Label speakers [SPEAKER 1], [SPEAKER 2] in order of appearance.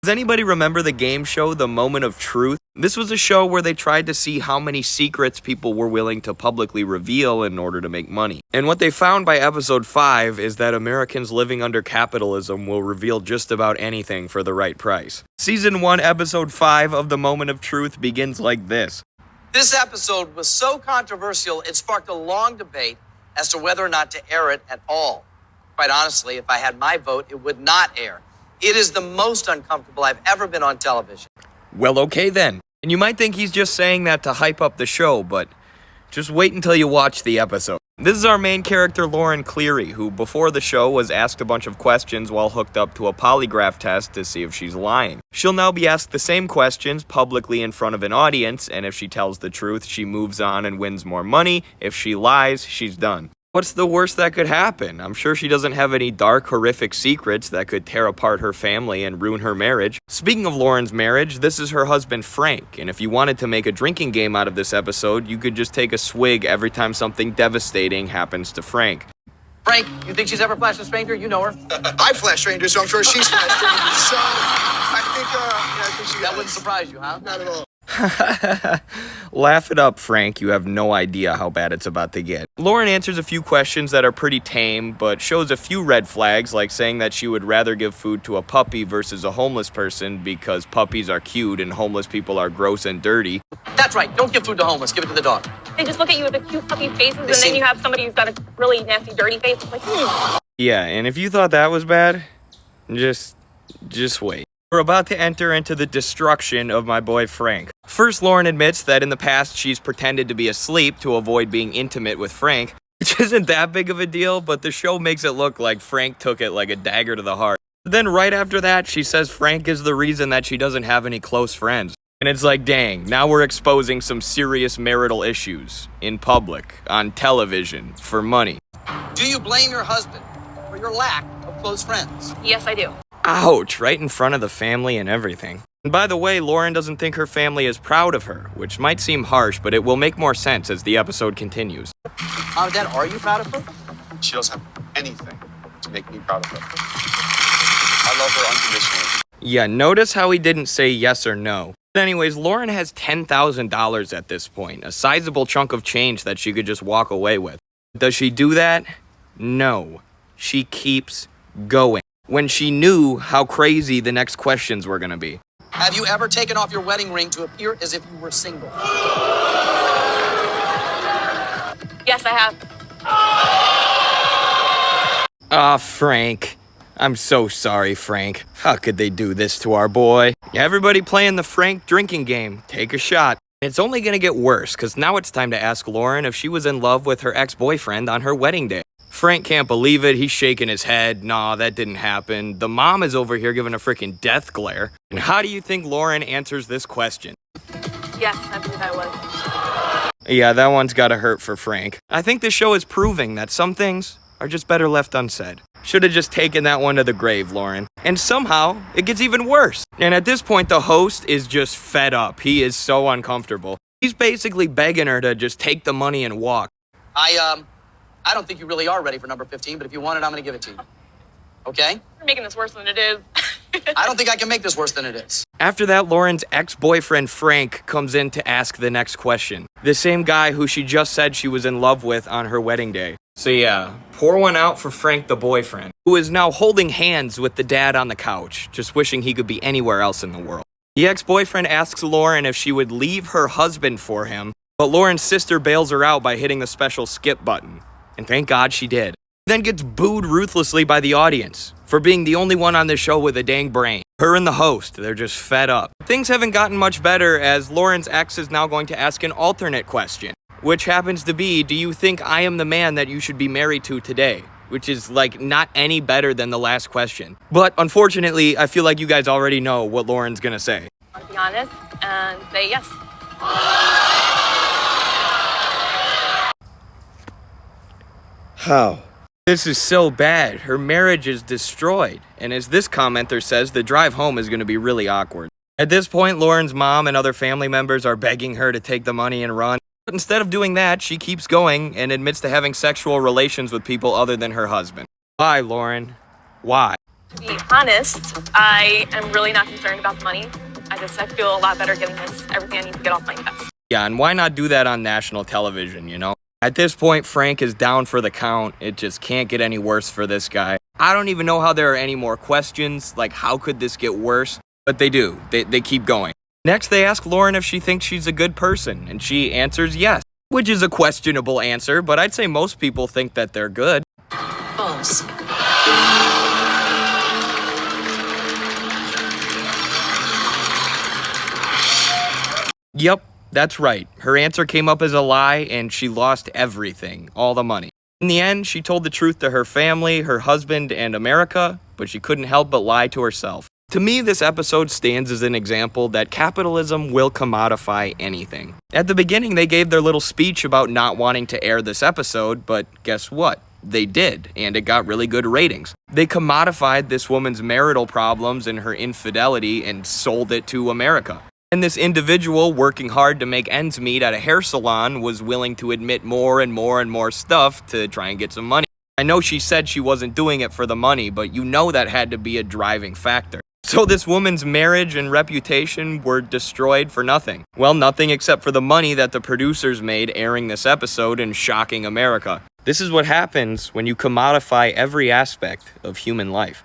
[SPEAKER 1] Does anybody remember the game show The Moment of Truth? This was a show where they tried to see how many secrets people were willing to publicly reveal in order to make money. And what they found by episode 5 is that Americans living under capitalism will reveal just about anything for the right price. Season 1, episode 5 of The Moment of Truth begins like this.
[SPEAKER 2] This episode was so controversial, it sparked a long debate as to whether or not to air it at all. Quite honestly, if I had my vote, it would not air. It is the most uncomfortable I've ever been on television.
[SPEAKER 1] Well, okay then. And you might think he's just saying that to hype up the show, but just wait until you watch the episode. This is our main character, Lauren Cleary, who before the show was asked a bunch of questions while hooked up to a polygraph test to see if she's lying. She'll now be asked the same questions publicly in front of an audience, and if she tells the truth, she moves on and wins more money. If she lies, she's done. What's the worst that could happen? I'm sure she doesn't have any dark, horrific secrets that could tear apart her family and ruin her marriage. Speaking of Lauren's marriage, this is her husband Frank, and if you wanted to make a drinking game out of this episode, you could just take a swig every time something devastating happens to Frank.
[SPEAKER 2] Frank, you think she's ever flashed a stranger? You know her.
[SPEAKER 3] I flash strangers, so I'm sure she's flashed strangers. So I think she
[SPEAKER 2] That wouldn't surprise you, huh?
[SPEAKER 3] Not at all.
[SPEAKER 1] Laugh it up, Frank. You have no idea how bad it's about to get. Lauren answers a few questions that are pretty tame, but shows a few red flags, like saying that she would rather give food to a puppy versus a homeless person because puppies are cute and homeless people are gross and dirty.
[SPEAKER 2] That's right. Don't give food to homeless. Give it to the dog.
[SPEAKER 4] They just look at you with the cute puppy faces, and then you have somebody who's got a really nasty, dirty face. It's like,
[SPEAKER 1] Yeah, and if you thought that was bad, just wait. We're about to enter into the destruction of my boy Frank. First, Lauren admits that in the past she's pretended to be asleep to avoid being intimate with Frank, which isn't that big of a deal, but the show makes it look like Frank took it like a dagger to the heart. Then right after that, she says Frank is the reason that she doesn't have any close friends. And it's like, dang, now we're exposing some serious marital issues in public, on television, for money.
[SPEAKER 2] Do you blame your husband for your lack of close friends?
[SPEAKER 4] yes, I do.
[SPEAKER 1] Ouch, right in front of the family and everything. And by the way, Lauren doesn't think her family is proud of her, which might seem harsh, but it will make more sense as the episode continues.
[SPEAKER 2] Mom and Dad, are you proud of her?
[SPEAKER 3] She doesn't have anything to make me proud of her. I love her unconditionally.
[SPEAKER 1] Yeah, notice how he didn't say yes or no. Anyways, Lauren has $10,000 at this point, a sizable chunk of change that she could just walk away with. Does she do that? No. She keeps going. When she knew how crazy the next questions were gonna be.
[SPEAKER 2] Have you ever taken off your wedding ring to appear as if you were single?
[SPEAKER 4] Yes, I have.
[SPEAKER 1] Ah, Frank. I'm so sorry, Frank. How could they do this to our boy? Everybody playing the Frank drinking game. Take a shot. It's only gonna get worse, because now it's time to ask Lauren if she was in love with her ex-boyfriend on her wedding day. Frank can't believe it. He's shaking his head. Nah, that didn't happen. The mom is over here giving a freaking death glare. And how do you think Lauren answers this question?
[SPEAKER 4] Yes, I believe I was.
[SPEAKER 1] Yeah, that one's gotta hurt for Frank. I think this show is proving that some things are just better left unsaid. Should have just taken that one to the grave, Lauren. And somehow, it gets even worse. And at this point, the host is just fed up. He is so uncomfortable. He's basically begging her to just take the money and walk.
[SPEAKER 2] I don't think you really are ready for number 15, but if you want it, I'm going to give it to you. Okay?
[SPEAKER 4] You're making this worse than it is.
[SPEAKER 2] I don't think I can make this worse than it is.
[SPEAKER 1] After that, Lauren's ex-boyfriend Frank comes in to ask the next question. The same guy who she just said she was in love with on her wedding day. So yeah, pour one out for Frank the boyfriend, who is now holding hands with the dad on the couch, just wishing he could be anywhere else in the world. The ex-boyfriend asks Lauren if she would leave her husband for him, but Lauren's sister bails her out by hitting the special skip button. And thank God she did. Then gets booed ruthlessly by the audience for being the only one on this show with a dang brain. Her and the host, they're just fed up. Things haven't gotten much better as Lauren's ex is now going to ask an alternate question, which happens to be, do you think I am the man that you should be married to today? Which is like not any better than the last question. But unfortunately, I feel like you guys already know what Lauren's gonna say.
[SPEAKER 4] I'll be honest and say yes.
[SPEAKER 1] How? This is so bad. Her marriage is destroyed. And as this commenter says, the drive home is going to be really awkward. At this point, Lauren's mom and other family members are begging her to take the money and run. But instead of doing that, she keeps going and admits to having sexual relations with people other than her husband. Why, Lauren? Why?
[SPEAKER 4] To be honest, I am really not concerned about the money. I feel a lot better getting everything I need to get off my chest.
[SPEAKER 1] Yeah, and why not do that on national television, you know? At this point, Frank is down for the count. It just can't get any worse for this guy. I don't even know how there are any more questions, like how could this get worse? But they do. They keep going. Next, they ask Lauren if she thinks she's a good person, and she answers yes, which is a questionable answer, but I'd say most people think that they're good.
[SPEAKER 5] False.
[SPEAKER 1] Yep, that's right. Her answer came up as a lie, and she lost everything, all the money. In the end, she told the truth to her family, her husband, and America, but she couldn't help but lie to herself. To me, this episode stands as an example that capitalism will commodify anything. At the beginning, they gave their little speech about not wanting to air this episode, but guess what? They did, and it got really good ratings. They commodified this woman's marital problems and her infidelity and sold it to America. And this individual working hard to make ends meet at a hair salon was willing to admit more and more and more stuff to try and get some money. I know she said she wasn't doing it for the money, but you know that had to be a driving factor. So this woman's marriage and reputation were destroyed for nothing. Well, nothing except for the money that the producers made airing this episode and shocking America. This is what happens when you commodify every aspect of human life.